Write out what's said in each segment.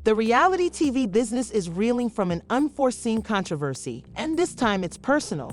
The reality TV business is reeling from an unforeseen controversy, and this time it's personal.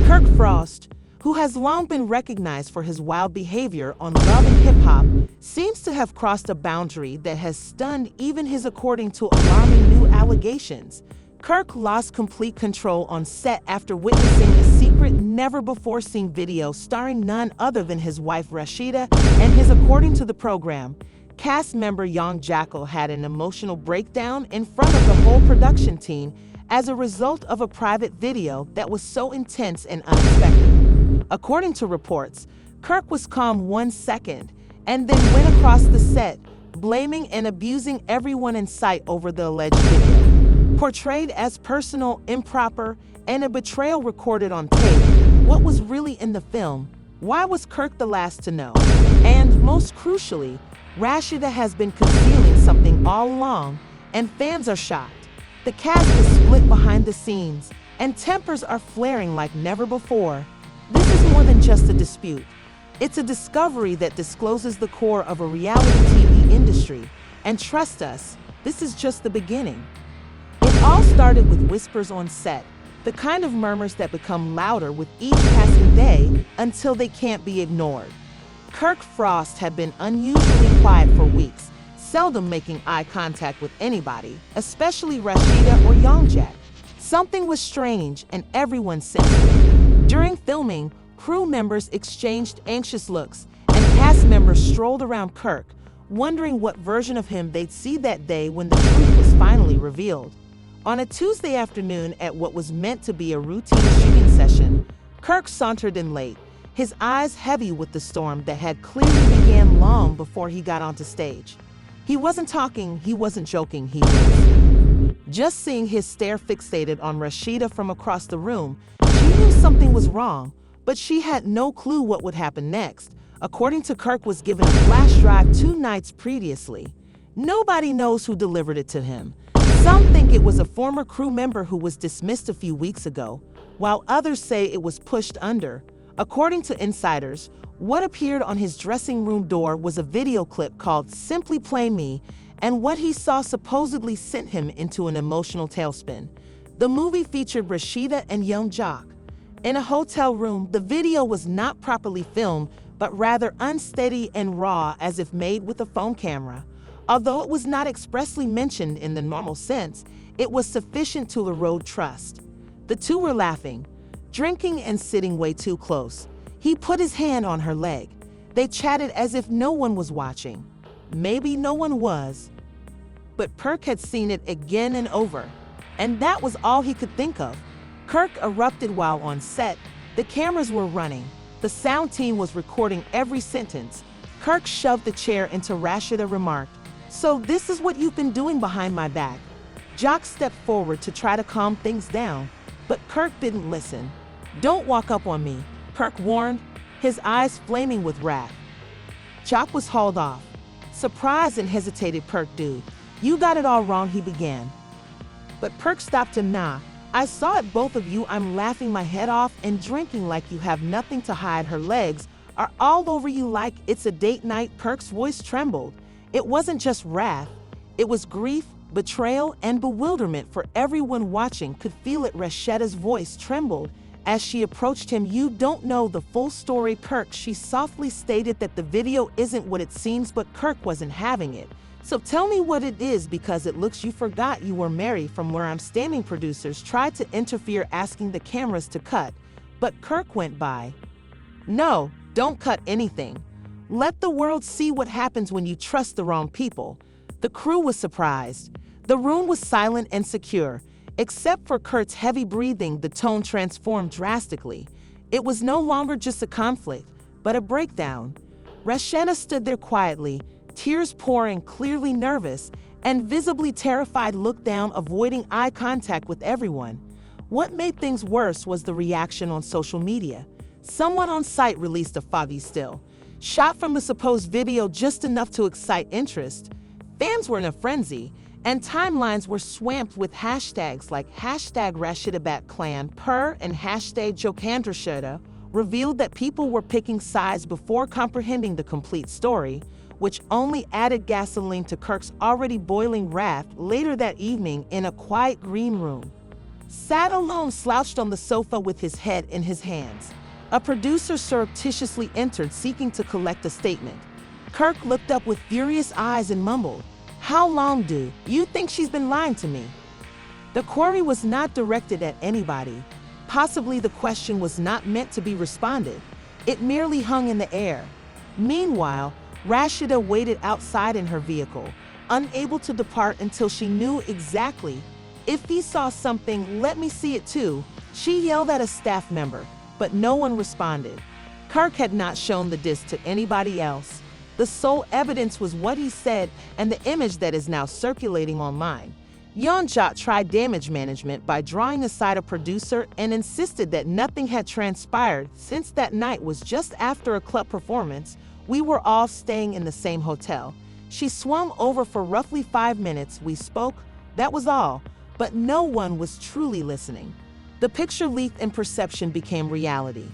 Kirk Frost, who has long been recognized for his wild behavior on Love and Hip Hop, seems to have crossed a boundary that has stunned even his, according to alarming new allegations. Kirk lost complete control on set after witnessing a secret, never-before-seen video starring none other than his wife Rasheeda and his, according to the program, cast member Young Jackal had an emotional breakdown in front of the whole production team as a result of a private video that was so intense and unexpected. According to reports, Kirk was calm 1 second and then went across the set, blaming and abusing everyone in sight over the alleged video. Portrayed as personal, improper, and a betrayal recorded on tape, what was really in the film? Why was Kirk the last to know? And most crucially, Rasheeda has been concealing something all along, and fans are shocked. The cast is split behind the scenes, and tempers are flaring like never before. This is more than just a dispute. It's a discovery that discloses the core of a reality TV industry, and trust us, this is just the beginning. It all started with whispers on set, the kind of murmurs that become louder with each passing day until they can't be ignored. Kirk Frost had been unusually quiet for weeks, seldom making eye contact with anybody, especially Rasheeda or Young Jack. Something was strange, and everyone sensed it. During filming, crew members exchanged anxious looks, and cast members strolled around Kirk, wondering what version of him they'd see that day when the truth was finally revealed. On a Tuesday afternoon at what was meant to be a routine shooting session, Kirk sauntered in late, his eyes heavy with the storm that had clearly began long before he got onto stage. He wasn't talking, he wasn't joking, he was. Just seeing his stare fixated on Rasheeda from across the room, she knew something was wrong, but she had no clue what would happen next. According to Kirk, was given a flash drive 2 nights previously. Nobody knows who delivered it to him. Some think it was a former crew member who was dismissed a few weeks ago, while others say it was pushed under. According to insiders, what appeared on his dressing room door was a video clip called "Simply Play Me," and what he saw supposedly sent him into an emotional tailspin. The movie featured Rasheeda and Young Jack in a hotel room. The video was not properly filmed, but rather unsteady and raw, as if made with a phone camera. Although it was not expressly mentioned in the normal sense, it was sufficient to erode trust. The two were laughing, drinking, and sitting way too close. He put his hand on her leg. They chatted as if no one was watching. Maybe no one was. But Kirk had seen it again and over, and that was all he could think of. Kirk erupted while on set. The cameras were running. The sound team was recording every sentence. Kirk shoved the chair into Rasheeda, remarked, "So this is what you've been doing behind my back." Jock stepped forward to try to calm things down, but Kirk didn't listen. "Don't walk up on me," Kirk warned, his eyes flaming with wrath. Jock was hauled off. Surprised and hesitated Kirk, "Dude, you got it all wrong," he began. But Kirk stopped him. "Nah, I saw it, both of you. I'm laughing my head off and drinking like you have nothing to hide. Her legs are all over you like it's a date night." Kirk's voice trembled. It wasn't just wrath, it was grief, betrayal, and bewilderment, for everyone watching could feel it. Rasheeda's voice trembled as she approached him. "You don't know the full story, Kirk," she softly stated. "That the video isn't what it seems," but Kirk wasn't having it. "So tell me what it is, because it looks you forgot you were married." From where I'm standing, producers tried to interfere, asking the cameras to cut, but Kirk went by. "No, don't cut anything. Let the world see what happens when you trust the wrong people." The crew was surprised. The room was silent and secure. Except for Kirk's heavy breathing, the tone transformed drastically. It was no longer just a conflict, but a breakdown. Rasheeda stood there quietly, tears pouring, clearly nervous, and visibly terrified, looked down, avoiding eye contact with everyone. What made things worse was the reaction on social media. Someone on site released a foggy still, shot from the supposed video, just enough to excite interest. Fans were in a frenzy, and timelines were swamped with hashtags like #RasheedaBatClan, Per, and #JokeandRasheeda, revealed that people were picking sides before comprehending the complete story. which only added gasoline to Kirk's already boiling wrath. Later that evening, in a quiet green room, sat alone, slouched on the sofa with his head in his hands. A producer surreptitiously entered, seeking to collect a statement. Kirk looked up with furious eyes and mumbled, "How long do you think she's been lying to me?" The query was not directed at anybody. Possibly the question was not meant to be responded. It merely hung in the air. Meanwhile, Rasheeda waited outside in her vehicle, unable to depart until she knew exactly. "If he saw something, let me see it too," she yelled at a staff member, but no one responded. Kirk had not shown the disc to anybody else. The sole evidence was what he said and the image that is now circulating online. Yeonjot tried damage management by drawing aside a producer and insisted that nothing had transpired since that night was just after a club performance. We were all staying in the same hotel. She swam over for roughly 5 minutes. We spoke, that was all, but no one was truly listening. The picture leaked and perception became reality.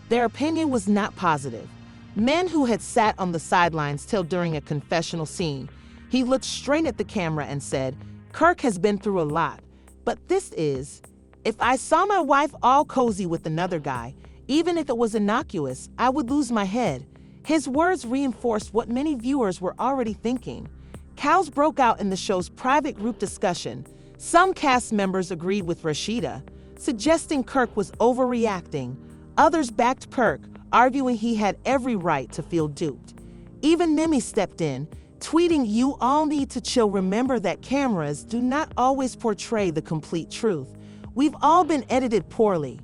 Their opinion was not positive. Men who had sat on the sidelines till during a confessional scene. He looked straight at the camera and said, "Kirk has been through a lot, but this is, if I saw my wife all cozy with another guy, even if it was innocuous, I would lose my head." His words reinforced what many viewers were already thinking. Cows broke out in the show's private group discussion. Some cast members agreed with Rasheeda, suggesting Kirk was overreacting. Others backed Kirk, arguing he had every right to feel duped. Even Mimi stepped in, tweeting, "You all need to chill. Remember that cameras do not always portray the complete truth. We've all been edited poorly."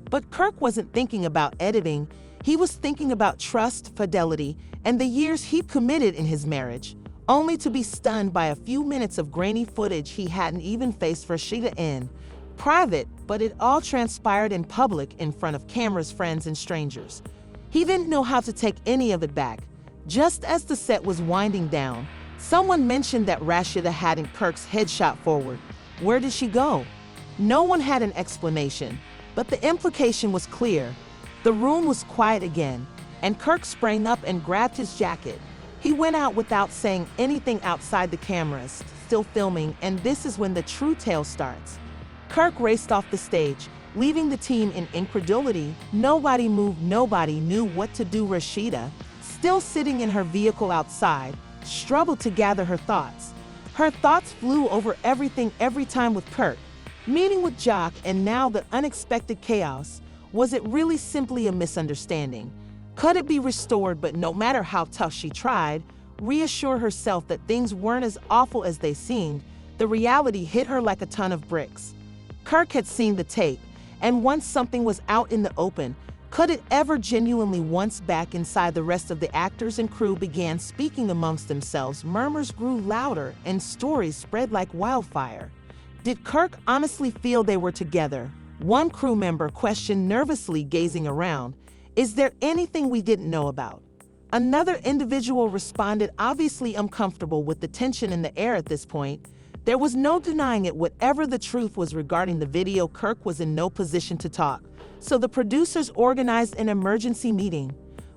But Kirk wasn't thinking about editing. He was thinking about trust, fidelity, and the years he'd committed in his marriage, only to be stunned by a few minutes of grainy footage he hadn't even faced Rasheeda in. Private, but it all transpired in public in front of cameras, friends, and strangers. He didn't know how to take any of it back. Just as the set was winding down, someone mentioned that Rasheeda hadn't Kirk's headshot forward. Where did she go? No one had an explanation, but the implication was clear. The room was quiet again, and Kirk sprang up and grabbed his jacket. He went out without saying anything outside the cameras, still filming, and this is when the true tale starts. Kirk raced off the stage, leaving the team in incredulity. Nobody moved, nobody knew what to do. Rasheeda, still sitting in her vehicle outside, struggled to gather her thoughts. Her thoughts flew over everything every time with Kirk, meeting with Jock, and now the unexpected chaos. Was it really simply a misunderstanding? Could it be restored? But no matter how tough she tried, reassure herself that things weren't as awful as they seemed, the reality hit her like a ton of bricks. Kirk had seen the tape, and once something was out in the open, could it ever genuinely? Once back inside, the rest of the actors and crew began speaking amongst themselves. Murmurs grew louder, and stories spread like wildfire. Did Kirk honestly feel they were together? One crew member questioned, nervously gazing around. "Is there anything we didn't know about?" Another individual responded, obviously uncomfortable with the tension in the air at this point. There was no denying it. Whatever the truth was regarding the video, Kirk was in no position to talk. So the producers organized an emergency meeting.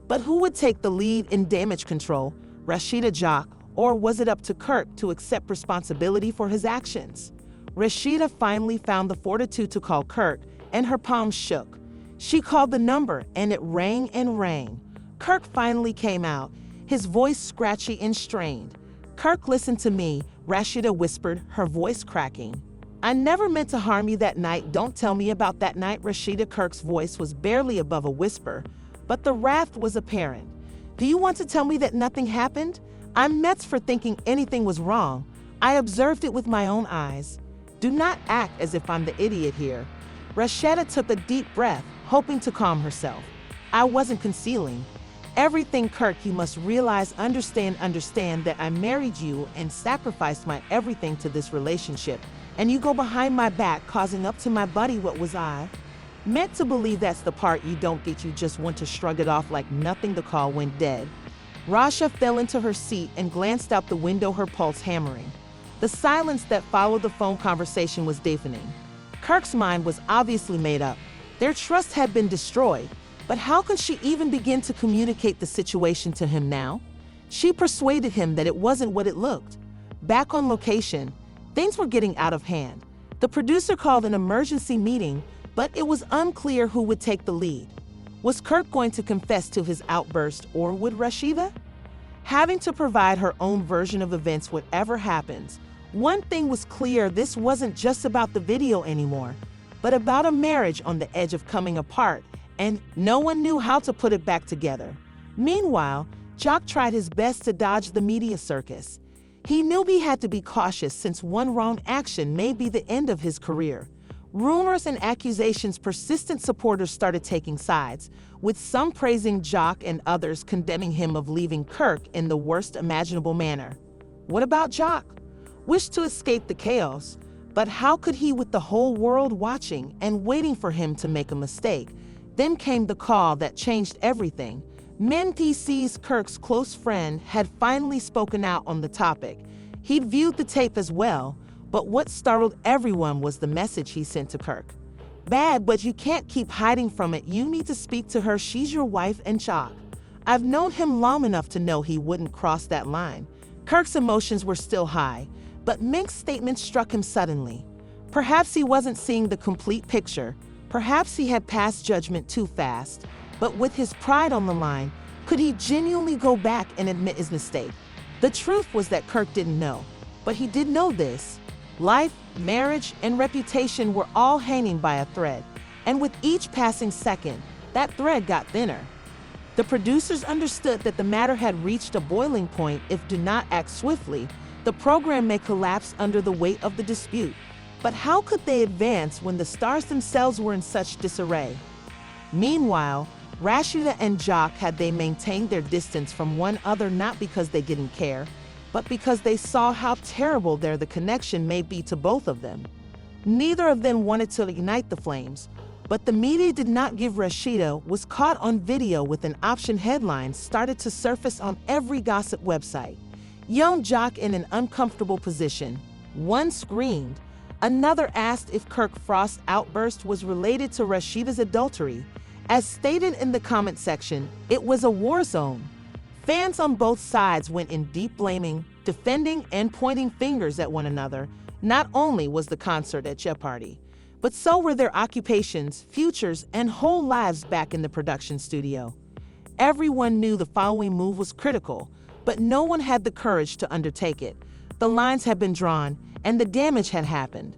But who would take the lead in damage control? Rasheeda, Jock, or was it up to Kirk to accept responsibility for his actions? Rasheeda finally found the fortitude to call Kirk, and her palms shook. She called the number, and it rang and rang. Kirk finally came out, his voice scratchy and strained. "Kirk, listen to me," Rasheeda whispered, her voice cracking. "I never meant to harm you that night. Don't tell me about that night." Rasheeda. Kirk's voice was barely above a whisper, but the wrath was apparent. "Do you want to tell me that nothing happened? I'm nuts for thinking anything was wrong. I observed it with my own eyes. Do not act as if I'm the idiot here." Rasheeda took a deep breath, hoping to calm herself. "I wasn't concealing everything, Kirk. You must realize, understand that I married you and sacrificed my everything to this relationship, and you go behind my back causing up to my buddy. What was I meant to believe? That's the part you don't get. You just want to shrug it off like nothing." The call went dead. Rasha fell into her seat and glanced out the window, her pulse hammering. The silence that followed the phone conversation was deafening. Kirk's mind was obviously made up. Their trust had been destroyed. But how could she even begin to communicate the situation to him now? She persuaded him that it wasn't what it looked. Back on location, things were getting out of hand. The producer called an emergency meeting, but it was unclear who would take the lead. Was Kirk going to confess to his outburst, or would Rasheeda? Having to provide her own version of events whatever happens, one thing was clear: this wasn't just about the video anymore, but about a marriage on the edge of coming apart, and no one knew how to put it back together. Meanwhile, Jock tried his best to dodge the media circus. He knew he had to be cautious since one wrong action may be the end of his career. Rumors and accusations, persistent supporters started taking sides, with some praising Jock and others condemning him of leaving Kirk in the worst imaginable manner. What about Jock? Wished to escape the chaos, but how could he with the whole world watching and waiting for him to make a mistake? Then came the call that changed everything. Mendy sees Kirk's close friend had finally spoken out on the topic. He'd viewed the tape as well, but what startled everyone was the message he sent to Kirk. Bad, but you can't keep hiding from it. You need to speak to her. She's your wife and Jock. I've known him long enough to know he wouldn't cross that line. Kirk's emotions were still high, but Mink's statement struck him suddenly. Perhaps he wasn't seeing the complete picture. Perhaps he had passed judgment too fast. But with his pride on the line, could he genuinely go back and admit his mistake? The truth was that Kirk didn't know, but he did know this. Life, marriage, and reputation were all hanging by a thread, and with each passing second, that thread got thinner. The producers understood that the matter had reached a boiling point. If do not act swiftly, the program may collapse under the weight of the dispute. But how could they advance when the stars themselves were in such disarray? Meanwhile, Rasheeda and Jock had they maintained their distance from one another, not because they didn't care, but because they saw how terrible the connection may be to both of them. Neither of them wanted to ignite the flames, but the media did not give. Rasheeda was caught on video with an option headline started to surface on every gossip website. Young Jock in an uncomfortable position. One screamed. Another asked if Kirk Frost's outburst was related to Rasheeda's adultery. As stated in the comment section, it was a war zone. Fans on both sides went in deep, blaming, defending, and pointing fingers at one another. Not only was the concert at jeopardy, but so were their occupations, futures, and whole lives back in the production studio. Everyone knew the following move was critical, but no one had the courage to undertake it. The lines had been drawn, and the damage had happened.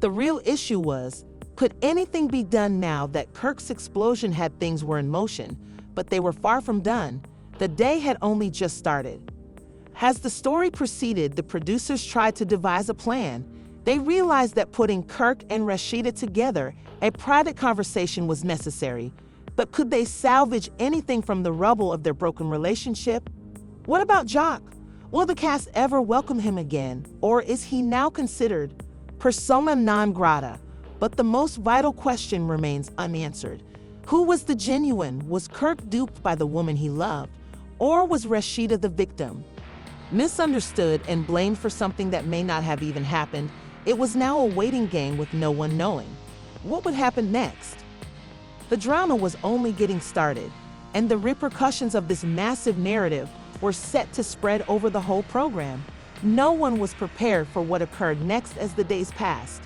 The real issue was, could anything be done now that Kirk's explosion had? Things were in motion, but they were far from done. The day had only just started. As the story proceeded, the producers tried to devise a plan. They realized that putting Kirk and Rasheeda together, a private conversation was necessary. But could they salvage anything from the rubble of their broken relationship? What about Jock? Will the cast ever welcome him again, or is he now considered persona non grata? But the most vital question remains unanswered. Who was the genuine? Was Kirk duped by the woman he loved? Or was Rasheeda the victim? Misunderstood and blamed for something that may not have even happened, it was now a waiting game with no one knowing. What would happen next? The drama was only getting started, and the repercussions of this massive narrative were set to spread over the whole program. No one was prepared for what occurred next as the days passed.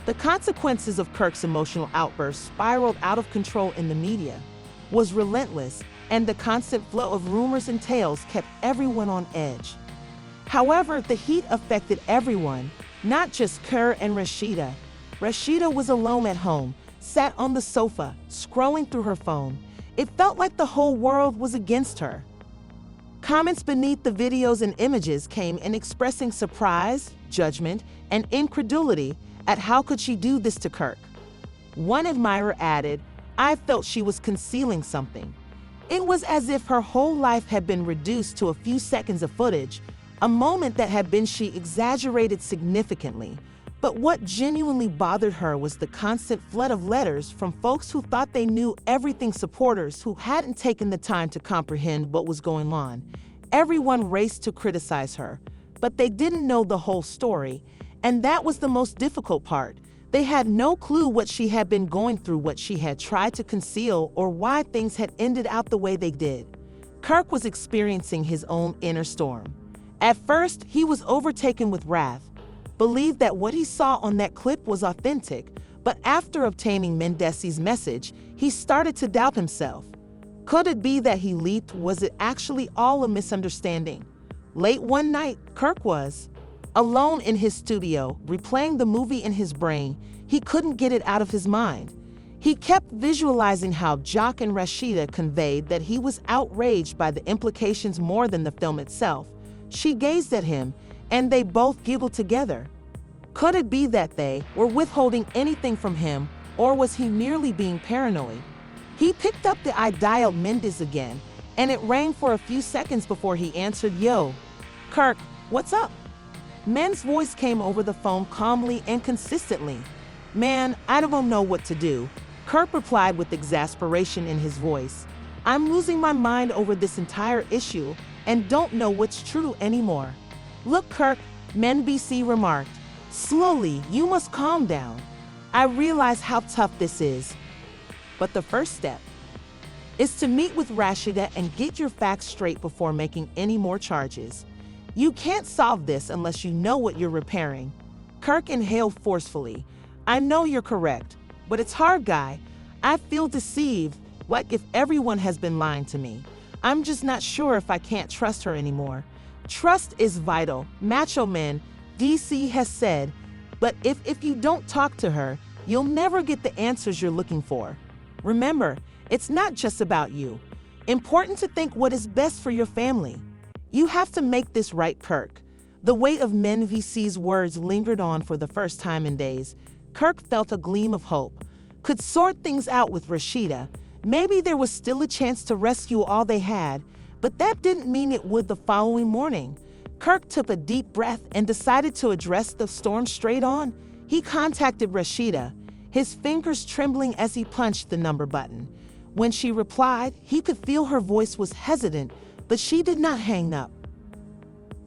The consequences of Kirk's emotional outburst spiraled out of control in the media, was relentless, and the constant flow of rumors and tales kept everyone on edge. However, the heat affected everyone, not just Kirk and Rasheeda. Rasheeda was alone at home, sat on the sofa, scrolling through her phone. It felt like the whole world was against her. Comments beneath the videos and images came in expressing surprise, judgment, and incredulity at how could she do this to Kirk. One admirer added, "I felt she was concealing something." It was as if her whole life had been reduced to a few seconds of footage, a moment that had been she exaggerated significantly. But what genuinely bothered her was the constant flood of letters from folks who thought they knew everything, supporters who hadn't taken the time to comprehend what was going on. Everyone raced to criticize her, but they didn't know the whole story, and that was the most difficult part. They had no clue what she had been going through, what she had tried to conceal, or why things had ended out the way they did. Kirk was experiencing his own inner storm. At first, he was overtaken with wrath, believed that what he saw on that clip was authentic, but after obtaining Mendesi's message, he started to doubt himself. Could it be that he leaped? Was it actually all a misunderstanding? Late one night, Kirk was alone in his studio, replaying the movie in his brain. He couldn't get it out of his mind. He kept visualizing how Kirk and Rasheeda conveyed that he was outraged by the implications more than the film itself. She gazed at him, and they both giggled together. Could it be that they were withholding anything from him, or was he merely being paranoid? He picked up the I dialed Mendes again, and it rang for a few seconds before he answered. Yo, Kirk, what's up? Men's voice came over the phone calmly and consistently. Man, I don't know what to do, Kirk replied with exasperation in his voice. I'm losing my mind over this entire issue and don't know what's true anymore. Look, Kirk, BC remarked. Slowly, you must calm down. I realize how tough this is. But the first step is to meet with Rasheeda and get your facts straight before making any more charges. You can't solve this unless you know what you're repairing. Kirk inhaled forcefully. I know you're correct, but it's hard, guy. I feel deceived, like if everyone has been lying to me. I'm just not sure if I can't trust her anymore. Trust is vital, Macho Man, DC has said, but if you don't talk to her, you'll never get the answers you're looking for. Remember, it's not just about you. Important to think what is best for your family. You have to make this right, Kirk. The weight of VC's words lingered on for the first time in days. Kirk felt a gleam of hope. Could sort things out with Rasheeda. Maybe there was still a chance to rescue all they had, but that didn't mean it would the following morning. Kirk took a deep breath and decided to address the storm straight on. He contacted Rasheeda, his fingers trembling as he punched the number button. When she replied, he could feel her voice was hesitant, but she did not hang up.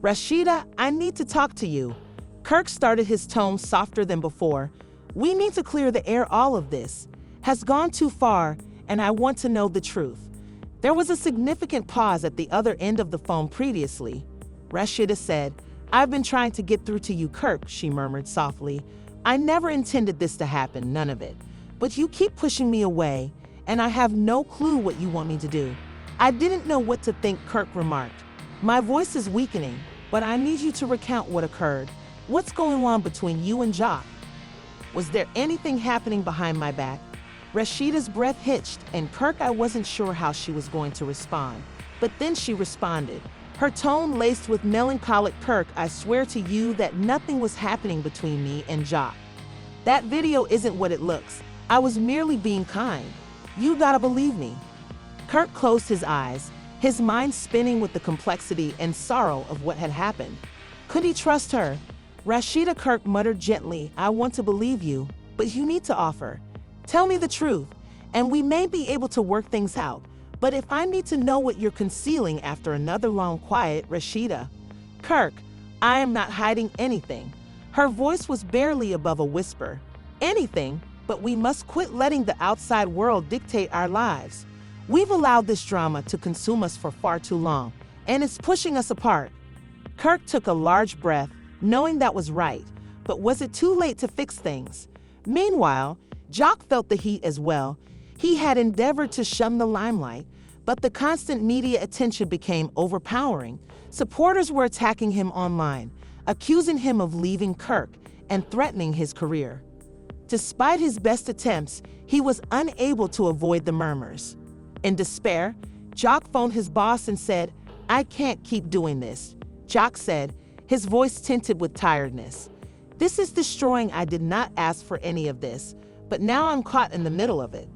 Rasheeda, I need to talk to you. Kirk started, his tone softer than before. We need to clear the air. All of this has gone too far, and I want to know the truth. There was a significant pause at the other end of the phone previously. Rasheeda said, I've been trying to get through to you, Kirk, she murmured softly. I never intended this to happen, none of it. But you keep pushing me away, and I have no clue what you want me to do. I didn't know what to think, Kirk remarked. My voice is weakening, but I need you to recount what occurred. What's going on between you and Jock? Was there anything happening behind my back? Rasheeda's breath hitched, and Kirk, I wasn't sure how she was going to respond. But then she responded, her tone laced with melancholic. Kirk, I swear to you that nothing was happening between me and Jock. That video isn't what it looks. I was merely being kind. You gotta believe me. Kirk closed his eyes, his mind spinning with the complexity and sorrow of what had happened. Could he trust her? Rasheeda, Kirk muttered gently, I want to believe you, but you need to offer. Tell me the truth, and we may be able to work things out. But if I need to know what you're concealing after another long quiet, Rasheeda. Kirk, I am not hiding anything. Her voice was barely above a whisper. Anything, but we must quit letting the outside world dictate our lives. We've allowed this drama to consume us for far too long, and it's pushing us apart. Kirk took a large breath, knowing that was right, but was it too late to fix things? Meanwhile, Jock felt the heat as well. He had endeavored to shun the limelight, but the constant media attention became overpowering. Supporters were attacking him online, accusing him of leaving Kirk and threatening his career. Despite his best attempts, he was unable to avoid the murmurs. In despair, Jock phoned his boss and said, I can't keep doing this. Jock said, his voice tinted with tiredness. This is destroying. I did not ask for any of this, but now I'm caught in the middle of it.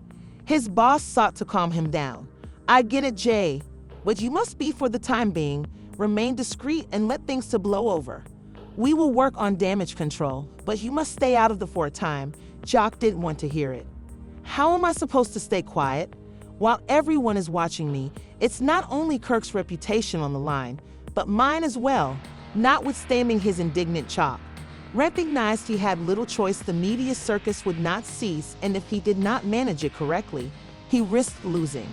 His boss sought to calm him down. I get it, Jay, but you must be, for the time being, remain discreet and let things to blow over. We will work on damage control, but you must stay out of the for a time. Jock didn't want to hear it. How am I supposed to stay quiet? While everyone is watching me, it's not only Kirk's reputation on the line, but mine as well. Notwithstanding his indignant Jock recognized he had little choice. The media circus would not cease, and if he did not manage it correctly, he risked losing.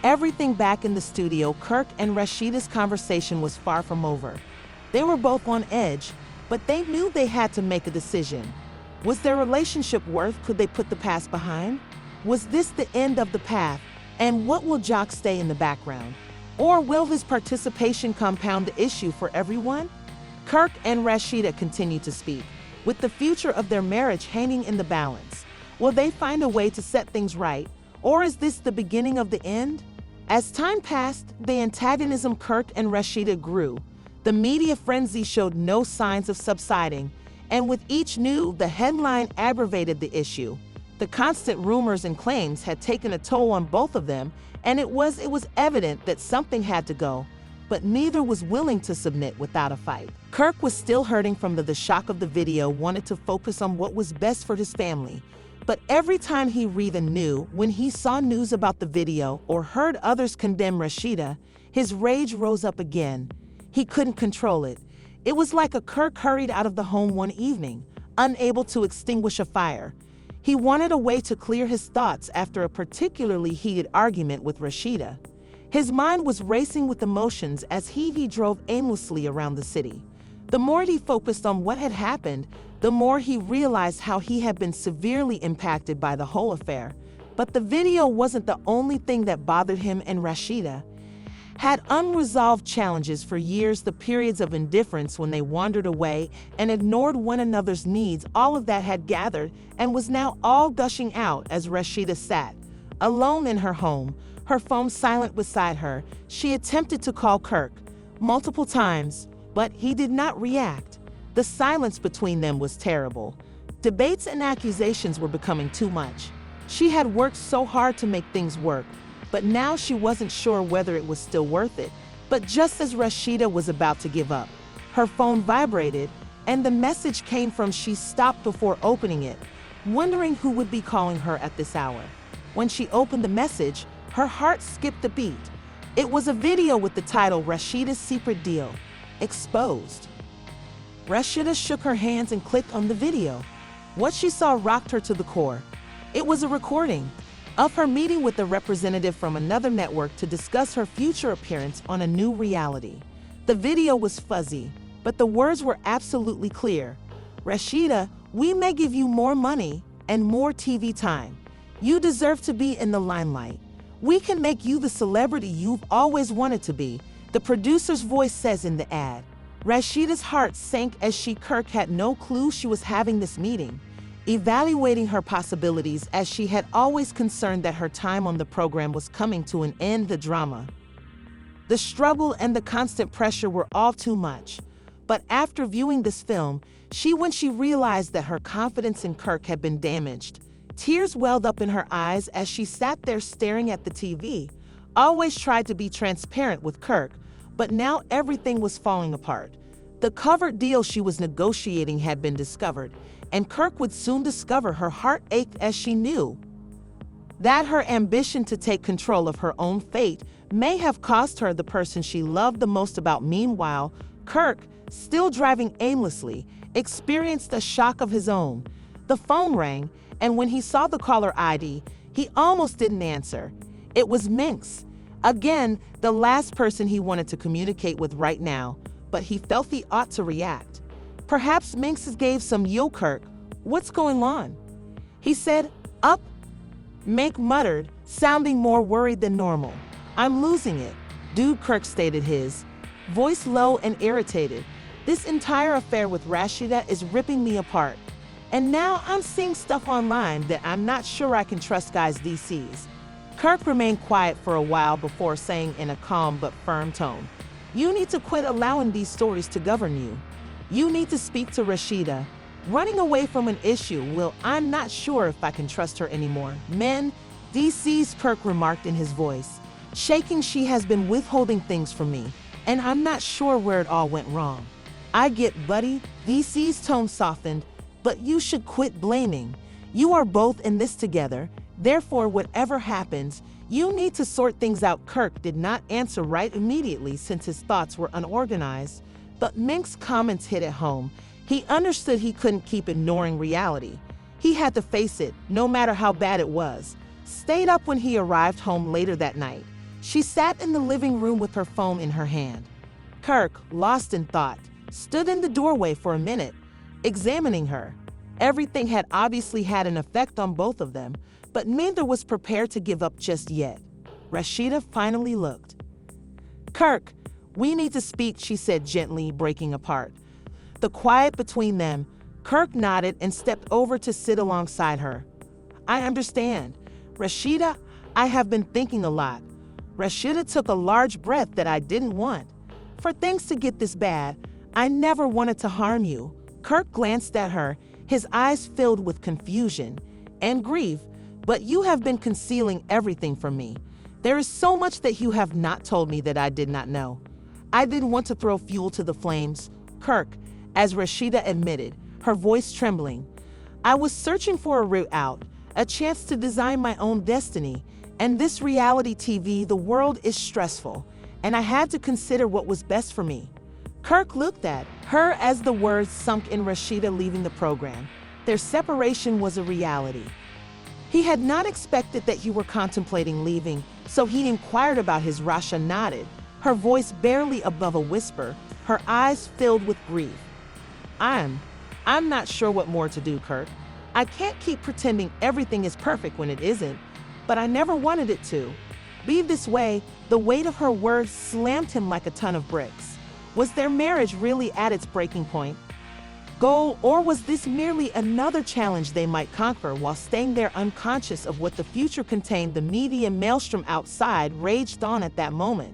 Everything back in the studio, Kirk and Rasheeda's conversation was far from over. They were both on edge, but they knew they had to make a decision. Was their relationship worth? Could they put the past behind? Was this the end of the path? And what will Jock stay in the background? Or will his participation compound the issue for everyone? Kirk and Rasheeda continue to speak, with the future of their marriage hanging in the balance. Will they find a way to set things right? Or is this the beginning of the end? As time passed, the antagonism Kirk and Rasheeda grew. The media frenzy showed no signs of subsiding, and with each news, the headline aggravated the issue. The constant rumors and claims had taken a toll on both of them, and it was evident that something had to go, but neither was willing to submit without a fight. Kirk was still hurting from the shock of the video, wanted to focus on what was best for his family. But every time he read anew, when he saw news about the video or heard others condemn Rasheeda, his rage rose up again. He couldn't control it. It was like a Kirk hurried out of the home one evening, unable to extinguish a fire. He wanted a way to clear his thoughts after a particularly heated argument with Rasheeda. His mind was racing with emotions as he drove aimlessly around the city. The more he focused on what had happened, the more he realized how he had been severely impacted by the whole affair. But the video wasn't the only thing that bothered him, and Rasheeda had unresolved challenges for years. The periods of indifference when they wandered away and ignored one another's needs, all of that had gathered and was now all gushing out as Rasheeda sat alone in her home, her phone silent beside her. She attempted to call Kirk multiple times, but he did not react. The silence between them was terrible. Debates and accusations were becoming too much. She had worked so hard to make things work, but now she wasn't sure whether it was still worth it. But just as Rasheeda was about to give up, her phone vibrated, and the message came from. She stopped before opening it, wondering who would be calling her at this hour. When she opened the message, her heart skipped a beat. It was a video with the title "Rasheeda's Secret Deal Exposed." Rasheeda shook her hands and clicked on the video. What she saw rocked her to the core. It was a recording of her meeting with a representative from another network to discuss her future appearance on a new reality. The video was fuzzy, but the words were absolutely clear. "Rasheeda, we may give you more money and more TV time. You deserve to be in the limelight. We can make you the celebrity you've always wanted to be," the producer's voice says in the ad. Rasheeda's heart sank as Kirk had no clue she was having this meeting, evaluating her possibilities as she had always concerned that her time on the program was coming to an end. The drama, the struggle, and the constant pressure were all too much. But after viewing this film, when she realized that her confidence in Kirk had been damaged, tears welled up in her eyes as she sat there staring at the TV. Always tried to be transparent with Kirk, but now everything was falling apart. The covered deal she was negotiating had been discovered, and Kirk would soon discover. Her heart ached as she knew that her ambition to take control of her own fate may have cost her the person she loved the most. Meanwhile, Kirk, still driving aimlessly, experienced a shock of his own. The phone rang, and when he saw the caller ID, he almost didn't answer. It was Minx. Again, the last person he wanted to communicate with right now, but he felt he ought to react. Perhaps Minx gave some "Yo, Kirk, what's going on?" he said. "Up?" Mink muttered, sounding more worried than normal. "I'm losing it, dude," Kirk stated, his voice low and irritated. "This entire affair with Rasheeda is ripping me apart. And now I'm seeing stuff online that I'm not sure I can trust, guys." DC's Kirk remained quiet for a while before saying in a calm but firm tone, "You need to quit allowing these stories to govern you. You need to speak to Rasheeda. Running away from an issue, well, I'm not sure if I can trust her anymore." "Men," DC's Kirk remarked in his voice, shaking, "she has been withholding things from me, and I'm not sure where it all went wrong." "I get, buddy," DC's tone softened, "but you should quit blaming. You are both in this together. Therefore, whatever happens, you need to sort things out." Kirk did not answer right immediately since his thoughts were unorganized, but Mink's comments hit at home. He understood he couldn't keep ignoring reality. He had to face it, no matter how bad it was. Stayed up when he arrived home later that night, She sat in the living room with her phone in her hand. Kirk, lost in thought, stood in the doorway for a minute, examining her. Everything had obviously had an effect on both of them, but neither was prepared to give up just yet. Rasheeda finally looked. "Kirk, we need to speak," she said gently, breaking apart. The quiet between them, Kirk nodded and stepped over to sit alongside her. "I understand. Rasheeda, I have been thinking a lot." Rasheeda took a large breath that I didn't want. "For things to get this bad, I never wanted to harm you." Kirk glanced at her, his eyes filled with confusion and grief. "But you have been concealing everything from me. There is so much that you have not told me that I did not know." I didn't want to throw fuel to the flames, Kirk, as Rasheeda admitted, her voice trembling. "I was searching for a route out, a chance to design my own destiny, and this reality TV, the world is stressful, and I had to consider what was best for me." Kirk looked at her as the words sunk in Rasheeda leaving the program. Their separation was a reality. He had not expected that you were contemplating leaving, so he inquired about his. Rasha nodded, her voice barely above a whisper, her eyes filled with grief. I'm not sure what more to do, Kirk. I can't keep pretending everything is perfect when it isn't, but I never wanted it to be this way." The weight of her words slammed him like a ton of bricks. Was their marriage really at its breaking point? Goal, or was this merely another challenge they might conquer while staying there unconscious of what the future contained? The media maelstrom outside raged on at that moment.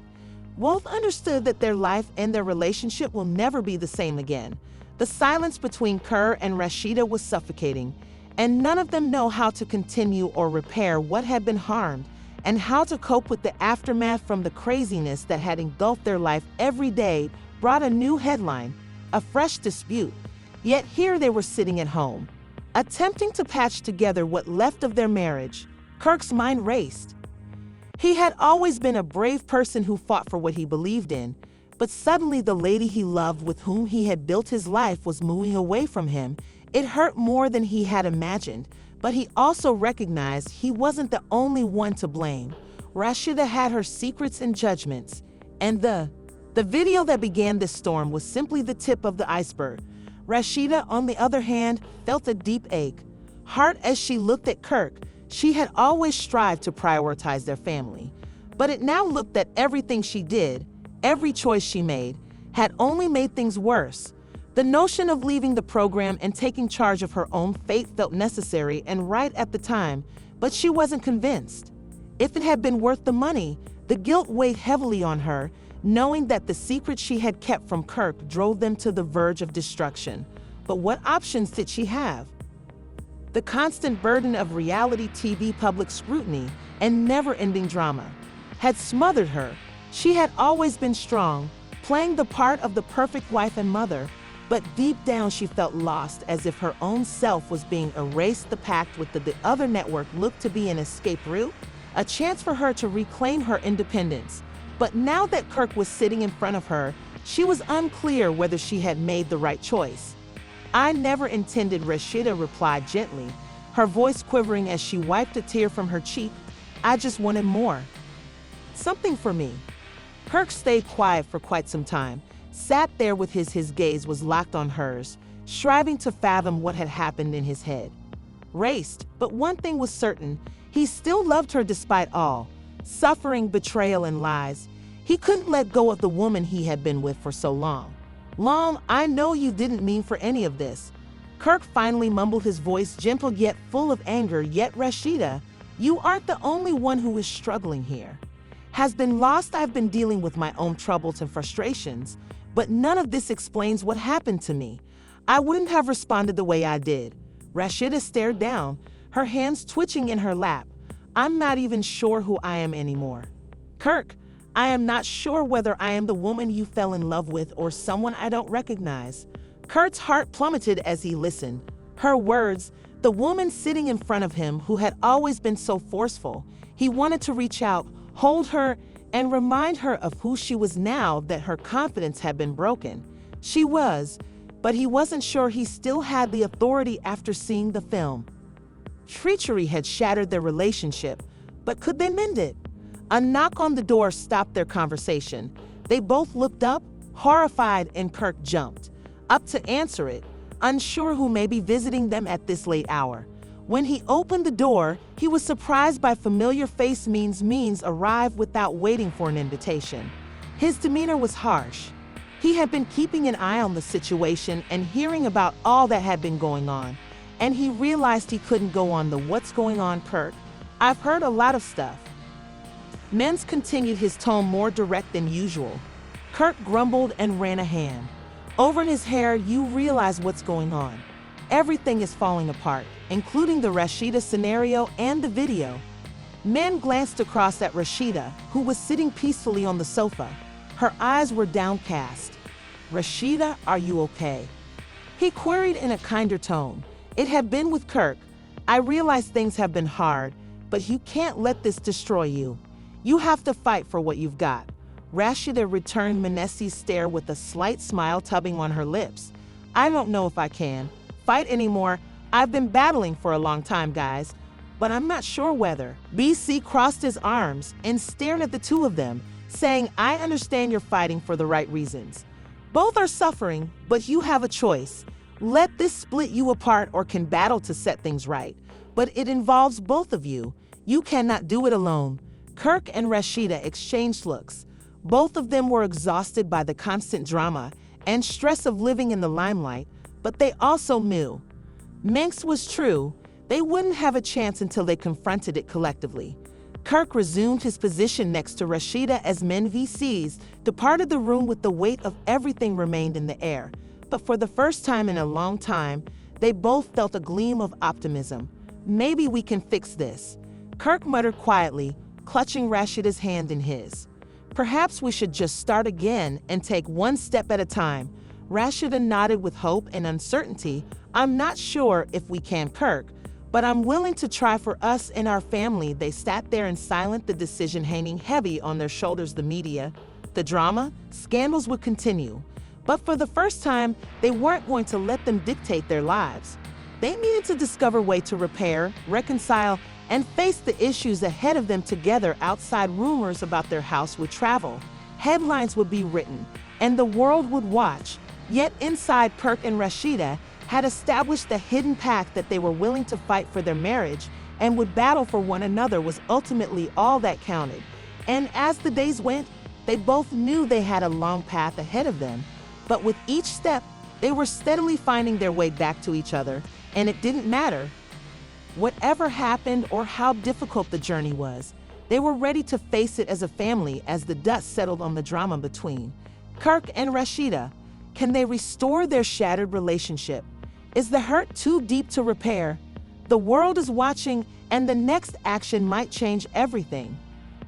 Both understood that their life and their relationship will never be the same again. The silence between Kirk and Rasheeda was suffocating, and none of them know how to continue or repair what had been harmed, and how to cope with the aftermath from the craziness that had engulfed their life. Every day brought a new headline, a fresh dispute. Yet here they were sitting at home, attempting to patch together what left of their marriage. Kirk's mind raced. He had always been a brave person who fought for what he believed in, but suddenly the lady he loved, with whom he had built his life, was moving away from him. It hurt more than he had imagined, but he also recognized he wasn't the only one to blame. Rasheeda had her secrets and judgments, and the video that began this storm was simply the tip of the iceberg. Rasheeda, on the other hand, felt a deep ache. Heart as she looked at Kirk, she had always strived to prioritize their family, but it now looked that everything she did, every choice she made, had only made things worse. The notion of leaving the program and taking charge of her own fate felt necessary and right at the time, but she wasn't convinced. If it had been worth the money, the guilt weighed heavily on her, knowing that the secret she had kept from Kirk drove them to the verge of destruction. But what options did she have? The constant burden of reality TV public scrutiny and never-ending drama had smothered her. She had always been strong, playing the part of the perfect wife and mother, but deep down she felt lost, as if her own self was being erased. The pact with the other network looked to be an escape route, a chance for her to reclaim her independence. But now that Kirk was sitting in front of her, she was unclear whether she had made the right choice. "I never intended," Rasheeda replied gently, her voice quivering as she wiped a tear from her cheek. "I just wanted more. Something for me." Kirk stayed quiet for quite some time, sat there with his gaze was locked on hers, striving to fathom what had happened in his head. Raced, but one thing was certain, he still loved her despite all. Suffering, betrayal, and lies. He couldn't let go of the woman he had been with for so long. "I know you didn't mean for any of this." Kirk finally mumbled, his voice gentle yet full of anger. "Yet, Rasheeda, you aren't the only one who is struggling here. Has been lost. I've been dealing with my own troubles and frustrations, but none of this explains what happened to me. I wouldn't have responded the way I did." Rasheeda stared down, her hands twitching in her lap. "I'm not even sure who I am anymore. Kirk, I am not sure whether I am the woman you fell in love with or someone I don't recognize." Kirk's heart plummeted as he listened. Her words, the woman sitting in front of him who had always been so forceful. He wanted to reach out, hold her, and remind her of who she was now that her confidence had been broken. She was, but he wasn't sure he still had the authority after seeing the film. Treachery had shattered their relationship, but could they mend it? A knock on the door stopped their conversation. They both looked up, horrified, and Kirk jumped up to answer it, unsure who may be visiting them at this late hour. When he opened the door, he was surprised by familiar face Means arrive without waiting for an invitation. His demeanor was harsh. He had been keeping an eye on the situation and hearing about all that had been going on, and he realized he couldn't go on the "What's going on, Kirk? I've heard a lot of stuff." Mens continued, his tone more direct than usual. Kirk grumbled and ran a hand over his hair. "You realize what's going on. Everything is falling apart, including the Rasheeda scenario and the video." Men glanced across at Rasheeda, who was sitting peacefully on the sofa. Her eyes were downcast. "Rasheeda, are you okay?" he queried in a kinder tone. "It had been with Kirk. I realize things have been hard, but you can't let this destroy you. You have to fight for what you've got." Rasheeda returned Manessi's stare with a slight smile tubbing on her lips. "I don't know if I can fight anymore. I've been battling for a long time, guys, but I'm not sure whether." BC crossed his arms and stared at the two of them, saying, "I understand you're fighting for the right reasons. Both are suffering, but you have a choice. Let this split you apart or can battle to set things right. But it involves both of you. You cannot do it alone." Kirk and Rasheeda exchanged looks. Both of them were exhausted by the constant drama and stress of living in the limelight, but they also knew Manx was true. They wouldn't have a chance until they confronted it collectively. Kirk resumed his position next to Rasheeda as men VCs departed the room with the weight of everything remained in the air. But for the first time in a long time, they both felt a gleam of optimism. "Maybe we can fix this," Kirk muttered quietly, clutching Rasheeda's hand in his. "Perhaps we should just start again and take one step at a time." Rasheeda nodded with hope and uncertainty. "I'm not sure if we can, Kirk, but I'm willing to try for us and our family." They sat there in silence, the decision hanging heavy on their shoulders. The media, the drama, scandals would continue. But for the first time, they weren't going to let them dictate their lives. They needed to discover a way to repair, reconcile, and face the issues ahead of them together. Outside, rumors about their house would travel. Headlines would be written, and the world would watch. Yet inside, Kirk and Rasheeda had established the hidden pact that they were willing to fight for their marriage and would battle for one another was ultimately all that counted. And as the days went, they both knew they had a long path ahead of them. But with each step, they were steadily finding their way back to each other, and it didn't matter whatever happened or how difficult the journey was. They were ready to face it as a family as the dust settled on the drama between Kirk and Rasheeda. Can they restore their shattered relationship? Is the hurt too deep to repair? The world is watching, and the next action might change everything.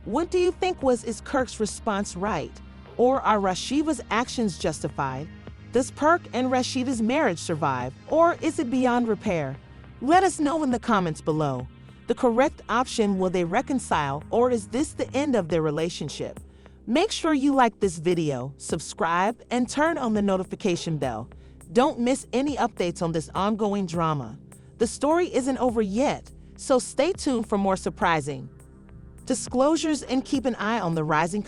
What do you think? Is Kirk's response right? Or are Rasheeda's actions justified? Does Kirk and Rasheeda's marriage survive, or is it beyond repair? Let us know in the comments below. The correct option: will they reconcile, or is this the end of their relationship? Make sure you like this video, subscribe, and turn on the notification bell. Don't miss any updates on this ongoing drama. The story isn't over yet, so stay tuned for more surprising disclosures and keep an eye on the rising